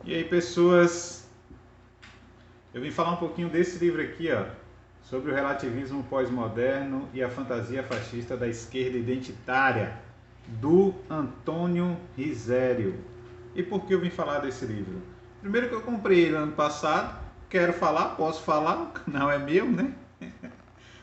E aí, pessoas, eu vim falar um pouquinho desse livro aqui, ó, sobre o relativismo pós-moderno e a fantasia fascista da esquerda identitária, do Antônio Risério. E por que eu vim falar desse livro? Primeiro que eu comprei ele ano passado, quero falar, posso falar, o canal é meu, né?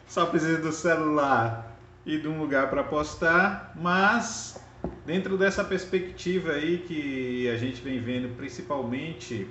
Só preciso do celular e de um lugar para postar, mas dentro dessa perspectiva aí que a gente vem vendo principalmente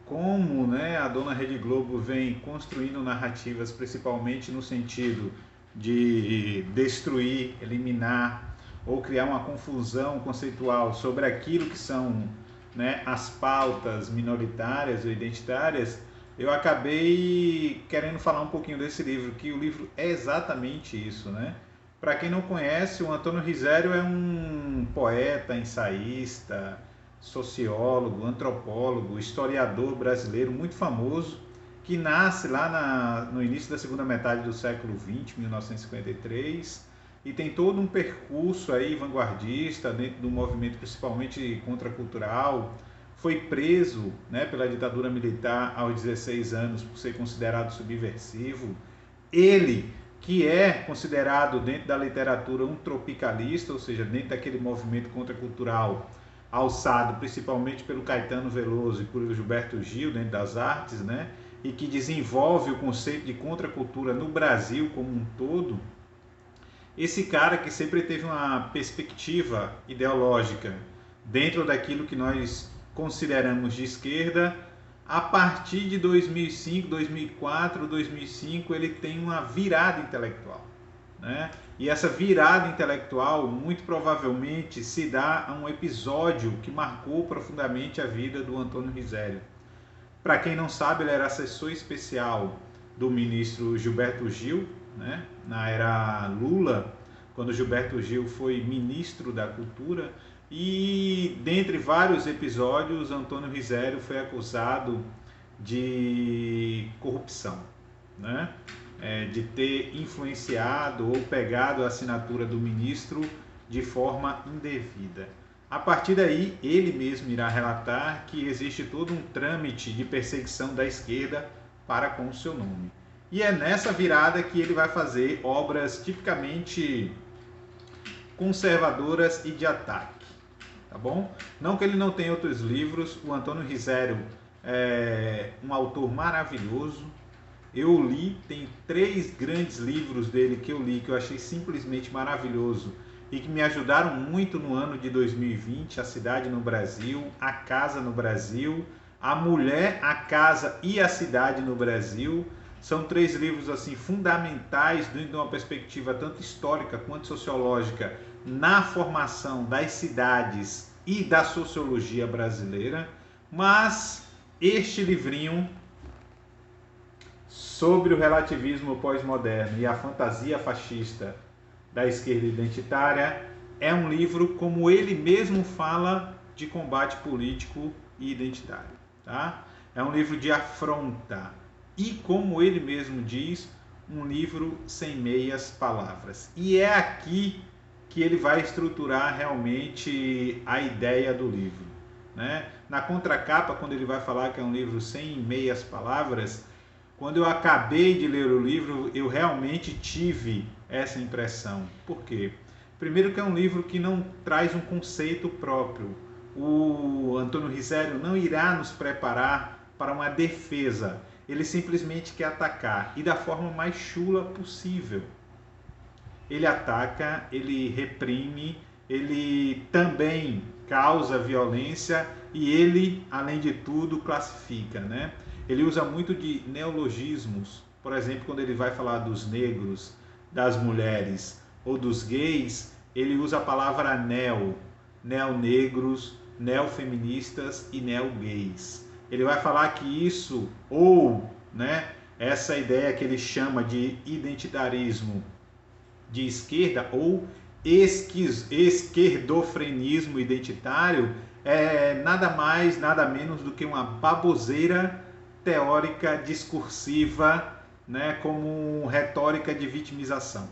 como, né, a dona Rede Globo vem construindo narrativas principalmente no sentido de destruir, eliminar ou criar uma confusão conceitual sobre aquilo que são, né, as pautas minoritárias ou identitárias. Eu acabei querendo falar um pouquinho desse livro, que o livro é exatamente isso, né? Para quem não conhece, o Antônio Risério é um poeta, ensaísta, sociólogo, antropólogo, historiador brasileiro muito famoso, que nasce lá no início da segunda metade do século XX, 1953, e tem todo um percurso aí vanguardista dentro do movimento principalmente contracultural. Foi preso, né, pela ditadura militar aos 16 anos por ser considerado subversivo. Ele, que é considerado dentro da literatura um tropicalista, ou seja, dentro daquele movimento contracultural alçado principalmente pelo Caetano Veloso e por Gilberto Gil dentro das artes, né, e que desenvolve o conceito de contracultura no Brasil como um todo. Esse cara que sempre teve uma perspectiva ideológica dentro daquilo que nós consideramos de esquerda, a partir de 2005, 2004, 2005, ele tem uma virada intelectual, né? E essa virada intelectual muito provavelmente se dá a um episódio que marcou profundamente a vida do Antônio Risério. Para quem não sabe, ele era assessor especial do ministro Gilberto Gil, né? Na era Lula, quando Gilberto Gil foi ministro da Cultura. E dentre vários episódios, Antônio Risério foi acusado de corrupção, né? De ter influenciado ou pegado a assinatura do ministro de forma indevida. A partir daí, ele mesmo irá relatar que existe todo um trâmite de perseguição da esquerda para com o seu nome. E é nessa virada que ele vai fazer obras tipicamente conservadoras e de ataque, tá bom? Não que ele não tenha outros livros, o Antônio Risério é um autor maravilhoso. Eu li, tem 3 grandes livros dele que eu li, que eu achei simplesmente maravilhoso e que me ajudaram muito no ano de 2020, A Cidade no Brasil, A Casa no Brasil, A Mulher, a Casa e a Cidade no Brasil. São 3 livros assim fundamentais dentro de uma perspectiva tanto histórica quanto sociológica na formação das cidades e da sociologia brasileira. Mas este livrinho sobre o relativismo pós-moderno e a fantasia fascista da esquerda identitária é um livro, como ele mesmo fala, de combate político e identitário, tá? É um livro de afronta e, como ele mesmo diz, um livro sem meias palavras. E é aqui que ele vai estruturar realmente a ideia do livro, né? Na contracapa, quando ele vai falar que é um livro sem meias palavras, quando eu acabei de ler o livro, eu realmente tive essa impressão. Por quê? Primeiro que é um livro que não traz um conceito próprio. O Antônio Risério não irá nos preparar para uma defesa. Ele simplesmente quer atacar, e da forma mais chula possível. Ele ataca, ele reprime, ele também causa violência e ele, além de tudo, classifica, né? Ele usa muito de neologismos, por exemplo, quando ele vai falar dos negros, das mulheres ou dos gays, ele usa a palavra neo, neonegros, neofeministas e neogays. Ele vai falar que isso, ou, né, essa ideia que ele chama de identitarismo de esquerda ou esquerdofrenismo identitário, é nada mais, nada menos do que uma baboseira teórica discursiva, né, como retórica de vitimização.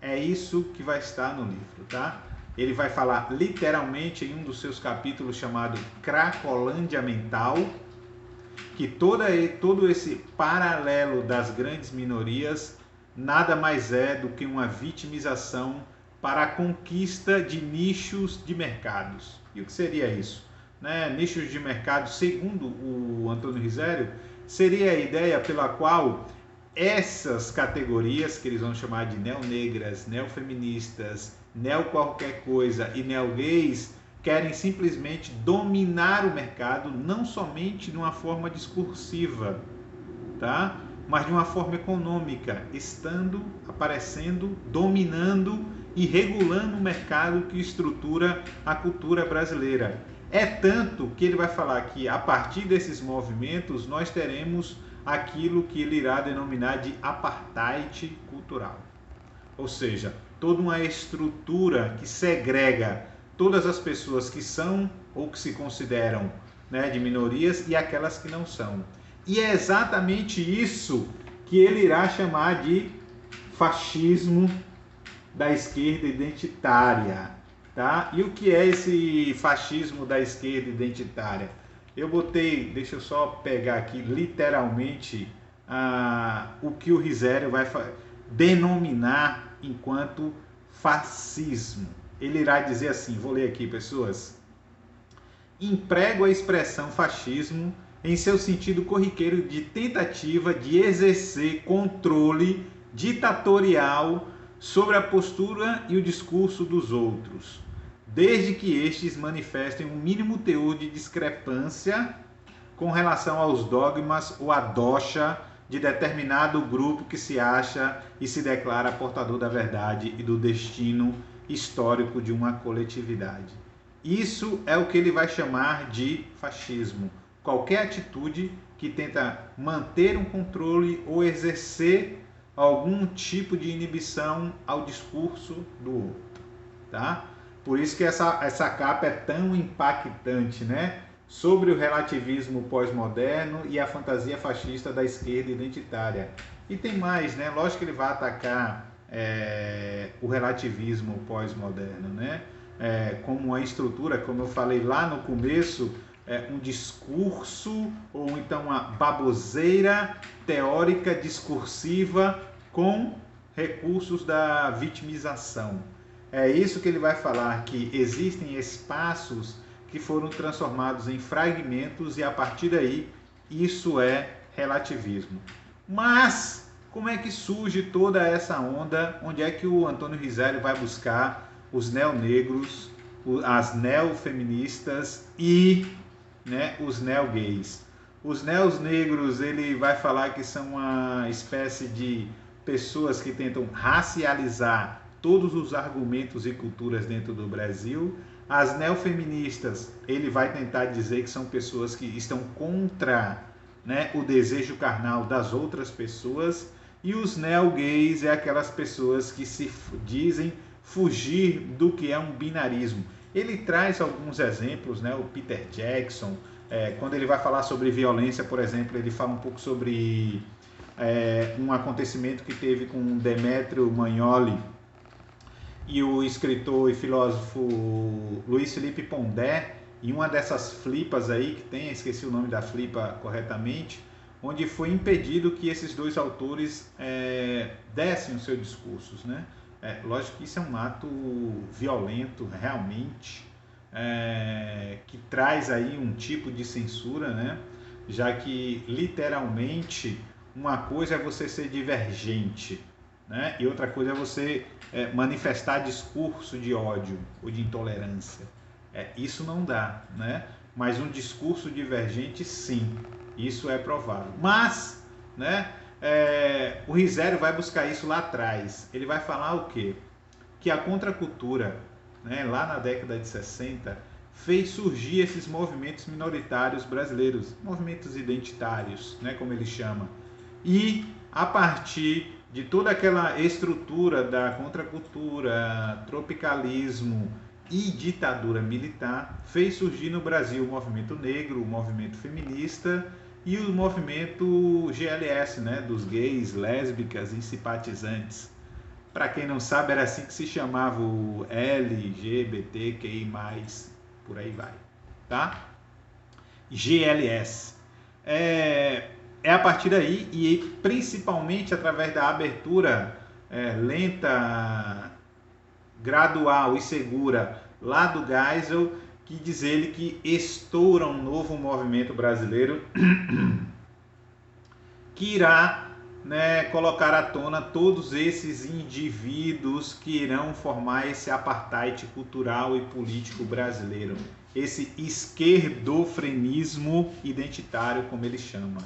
É isso que vai estar no livro, tá? Ele vai falar literalmente em um dos seus capítulos chamado Cracolândia Mental, que todo esse paralelo das grandes minorias nada mais é do que uma vitimização para a conquista de nichos de mercados. E o que seria isso? Né? Nichos de mercado, segundo o Antônio Risério, seria a ideia pela qual essas categorias, que eles vão chamar de neonegras, neofeministas, neo qualquer coisa e neogays, querem simplesmente dominar o mercado, não somente de uma forma discursiva, tá? Mas de uma forma econômica, estando, aparecendo, dominando e regulando o mercado que estrutura a cultura brasileira. É tanto que ele vai falar que a partir desses movimentos nós teremos aquilo que ele irá denominar de apartheid cultural. Ou seja, toda uma estrutura que segrega todas as pessoas que são ou que se consideram, né, de minorias e aquelas que não são. E é exatamente isso que ele irá chamar de fascismo da esquerda identitária. Tá? E o que é esse fascismo da esquerda identitária? Eu botei, deixa eu só pegar aqui literalmente o que o Risério vai denominar enquanto fascismo. Ele irá dizer assim, vou ler aqui, pessoas. Emprego a expressão fascismo em seu sentido corriqueiro de tentativa de exercer controle ditatorial sobre a postura e o discurso dos outros, desde que estes manifestem um mínimo teor de discrepância com relação aos dogmas ou a doxa de determinado grupo que se acha e se declara portador da verdade e do destino histórico de uma coletividade. Isso é o que ele vai chamar de fascismo. Qualquer atitude que tenta manter um controle ou exercer algum tipo de inibição ao discurso do outro, tá? Por isso que essa capa é tão impactante, né? Sobre o relativismo pós-moderno e a fantasia fascista da esquerda identitária. E tem mais, né? Lógico que ele vai atacar o relativismo pós-moderno, né? Como uma estrutura, como eu falei lá no começo, um discurso ou então uma baboseira teórica discursiva com recursos da vitimização. É isso que ele vai falar, que existem espaços que foram transformados em fragmentos e a partir daí isso é relativismo. Mas como é que surge toda essa onda? Onde é que o Antônio Risério vai buscar os neonegros, as neofeministas e, né, os neogays? Os neonegros, ele vai falar que são uma espécie de pessoas que tentam racializar todos os argumentos e culturas dentro do Brasil. As neofeministas, ele vai tentar dizer que são pessoas que estão contra, né, o desejo carnal das outras pessoas. E os neogays é aquelas pessoas que se dizem fugir do que é um binarismo. Ele traz alguns exemplos, né, o Peter Jackson, quando ele vai falar sobre violência, por exemplo, ele fala um pouco sobre um acontecimento que teve com Demetrio Magnoli e o escritor e filósofo Luiz Felipe Pondé, em uma dessas flipas aí que tem, esqueci o nome da flipa corretamente, onde foi impedido que esses dois autores dessem os seus discursos, né? Lógico que isso é um ato violento, realmente, que traz aí um tipo de censura, né? Já que, literalmente, uma coisa é você ser divergente, né? E outra coisa é você manifestar discurso de ódio ou de intolerância. Isso não dá, né? Mas um discurso divergente, sim, isso é provável. Mas, né, o Risério vai buscar isso lá atrás. Ele vai falar o quê? Que a contracultura, né, lá na década de 60, fez surgir esses movimentos minoritários brasileiros, movimentos identitários, né, como ele chama. E a partir de toda aquela estrutura da contracultura, tropicalismo e ditadura militar, fez surgir no Brasil o movimento negro, o movimento feminista e o movimento GLS, né, dos gays, lésbicas e simpatizantes. Para quem não sabe, era assim que se chamava o LGBTQI+, por aí vai, tá? GLS. É a partir daí, e principalmente através da abertura lenta, gradual e segura lá do Geisel, que diz ele que estoura um novo movimento brasileiro que irá, né, colocar à tona todos esses indivíduos que irão formar esse apartheid cultural e político brasileiro, esse esquerdofrenismo identitário, como ele chama.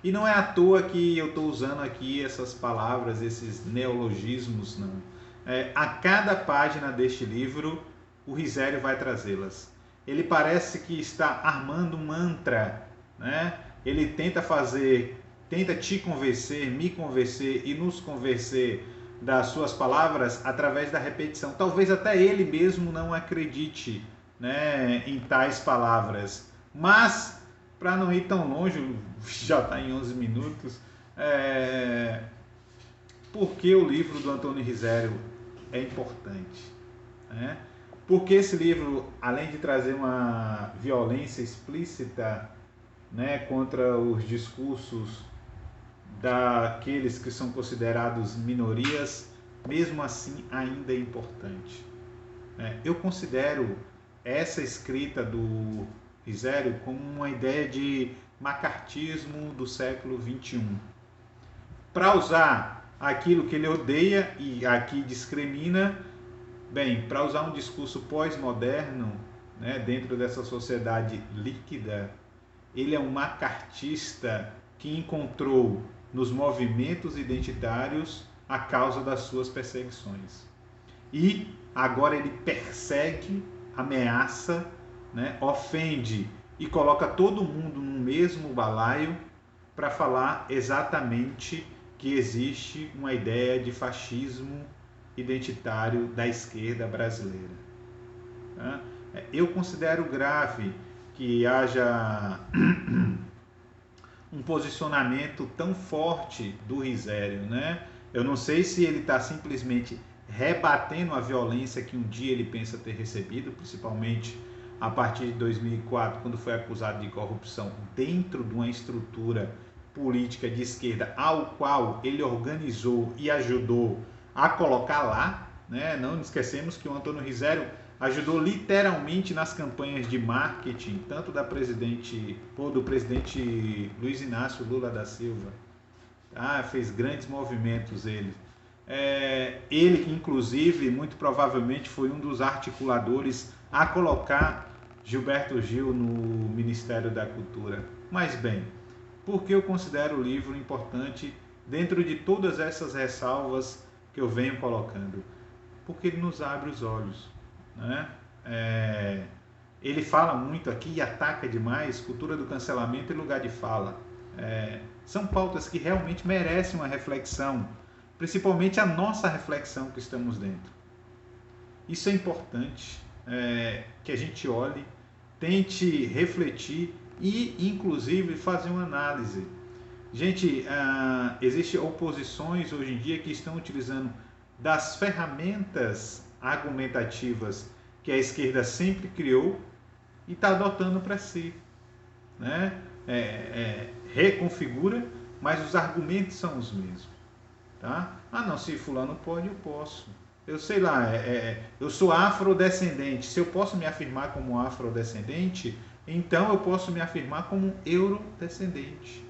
E não é à toa que eu estou usando aqui essas palavras, esses neologismos, não. A cada página deste livro, o Risério vai trazê-las. Ele parece que está armando um mantra, né? Ele tenta te convencer, me convencer e nos convencer das suas palavras através da repetição. Talvez até ele mesmo não acredite, né, em tais palavras. Mas, para não ir tão longe, já está em 11 minutos, porque o livro do Antônio Risério é importante, né? Porque esse livro, além de trazer uma violência explícita, né, contra os discursos daqueles que são considerados minorias, mesmo assim ainda é importante. Eu considero essa escrita do Risério como uma ideia de macartismo do século XXI. Para usar aquilo que ele odeia e aqui discrimina, bem, para usar um discurso pós-moderno, né, dentro dessa sociedade líquida, ele é um macartista que encontrou nos movimentos identitários a causa das suas perseguições. E agora ele persegue, ameaça, né, ofende e coloca todo mundo no mesmo balaio para falar exatamente que existe uma ideia de fascismo identitário da esquerda brasileira. Eu considero grave que haja um posicionamento tão forte do Risério, né? Eu não sei se ele está simplesmente rebatendo a violência que um dia ele pensa ter recebido, principalmente a partir de 2004, quando foi acusado de corrupção dentro de uma estrutura política de esquerda, ao qual ele organizou e ajudou a colocar lá, né? Não esquecemos que o Antônio Risério ajudou literalmente nas campanhas de marketing, tanto do presidente Luiz Inácio Lula da Silva. Fez grandes movimentos ele. Ele que inclusive, muito provavelmente, foi um dos articuladores a colocar Gilberto Gil no Ministério da Cultura. Mas bem, por que eu considero o livro importante dentro de todas essas ressalvas que eu venho colocando? Porque ele nos abre os olhos, né? Ele fala muito aqui e ataca demais cultura do cancelamento e lugar de fala. São pautas que realmente merecem uma reflexão, principalmente a nossa reflexão que estamos dentro. Isso é importante, que a gente olhe, tente refletir e, inclusive, fazer uma análise. Gente, existem oposições hoje em dia que estão utilizando das ferramentas argumentativas que a esquerda sempre criou e está adotando para si, né? Reconfigura, mas os argumentos são os mesmos, tá? Não, se fulano pode, eu posso. Eu sei lá, eu sou afrodescendente. Se eu posso me afirmar como afrodescendente, então eu posso me afirmar como eurodescendente.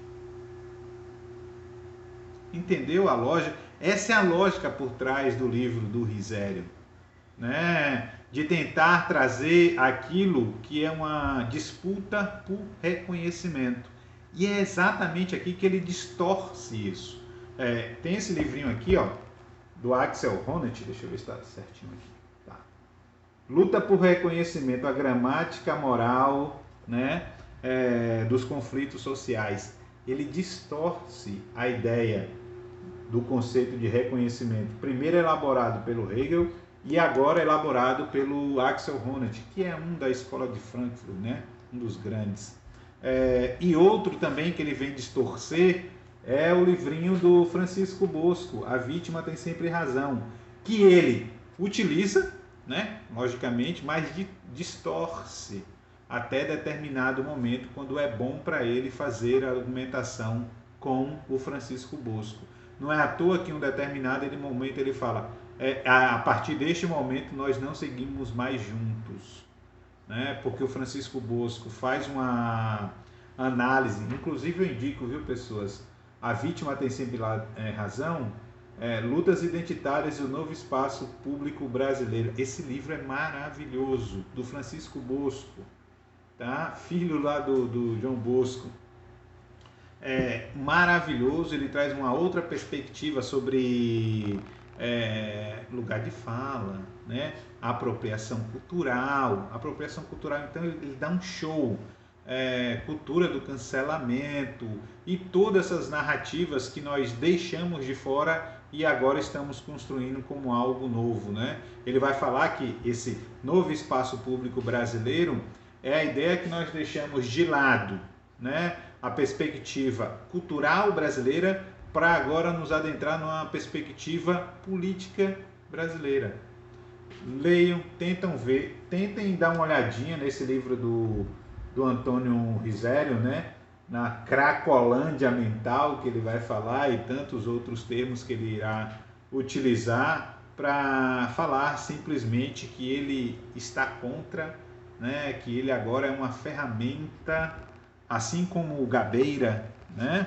Entendeu a lógica? Essa é a lógica por trás do livro do Risério, né? De tentar trazer aquilo que é uma disputa por reconhecimento. E é exatamente aqui que ele distorce isso. Tem esse livrinho aqui, ó, do Axel Honneth, deixa eu ver se está certinho aqui. Tá. Luta por reconhecimento, a gramática moral, né, dos conflitos sociais. Ele distorce a ideia do conceito de reconhecimento, primeiro elaborado pelo Hegel e agora elaborado pelo Axel Honneth, que é um da escola de Frankfurt, né, um dos grandes. E outro também que ele vem distorcer é o livrinho do Francisco Bosco, A Vítima Tem Sempre Razão, que ele utiliza, né, logicamente, mas distorce até determinado momento, quando é bom para ele fazer a argumentação com o Francisco Bosco. Não é à toa que em um determinado momento ele fala, a partir deste momento nós não seguimos mais juntos, né? Porque o Francisco Bosco faz uma análise, inclusive eu indico, viu, pessoas, A Vítima Tem Sempre Razão, Lutas Identitárias e o Novo Espaço Público Brasileiro. Esse livro é maravilhoso, do Francisco Bosco, tá? Filho lá do João Bosco. É maravilhoso, ele traz uma outra perspectiva sobre lugar de fala, né? Apropriação cultural, então ele dá um show, cultura do cancelamento e todas essas narrativas que nós deixamos de fora e agora estamos construindo como algo novo, né? Ele vai falar que esse novo espaço público brasileiro é a ideia que nós deixamos de lado, né? A perspectiva cultural brasileira para agora nos adentrar numa perspectiva política brasileira. Leiam, tentem dar uma olhadinha nesse livro do Antônio Risério, né? Na Cracolândia mental que ele vai falar e tantos outros termos que ele irá utilizar para falar simplesmente que ele está contra, né? Que ele agora é uma ferramenta, assim como o Gabeira, né?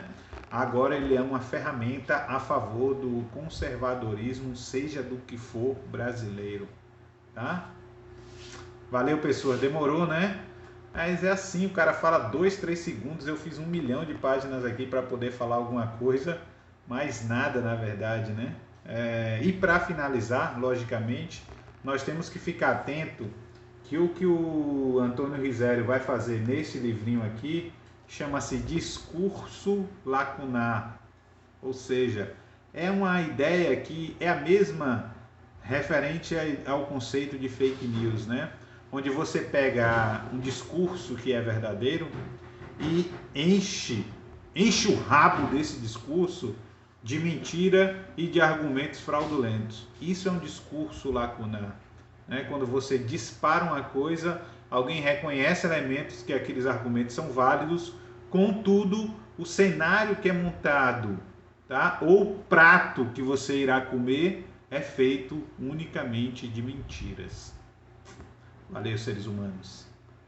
Agora ele é uma ferramenta a favor do conservadorismo, seja do que for brasileiro, tá? Valeu, pessoas, demorou, né? Mas é assim, o cara fala 2, 3 segundos, eu fiz 1 milhão de páginas aqui para poder falar alguma coisa, mais nada na verdade, né? E para finalizar, logicamente, nós temos que ficar atento que o Antônio Risério vai fazer nesse livrinho aqui chama-se discurso lacunar, ou seja, é uma ideia que é a mesma referente ao conceito de fake news, né? Onde você pega um discurso que é verdadeiro e enche o rabo desse discurso de mentira e de argumentos fraudulentos. Isso é um discurso lacunar, né? Quando você dispara uma coisa, alguém reconhece elementos que aqueles argumentos são válidos, contudo, o cenário que é montado, tá? Ou o prato que você irá comer é feito unicamente de mentiras. Valeu, seres humanos.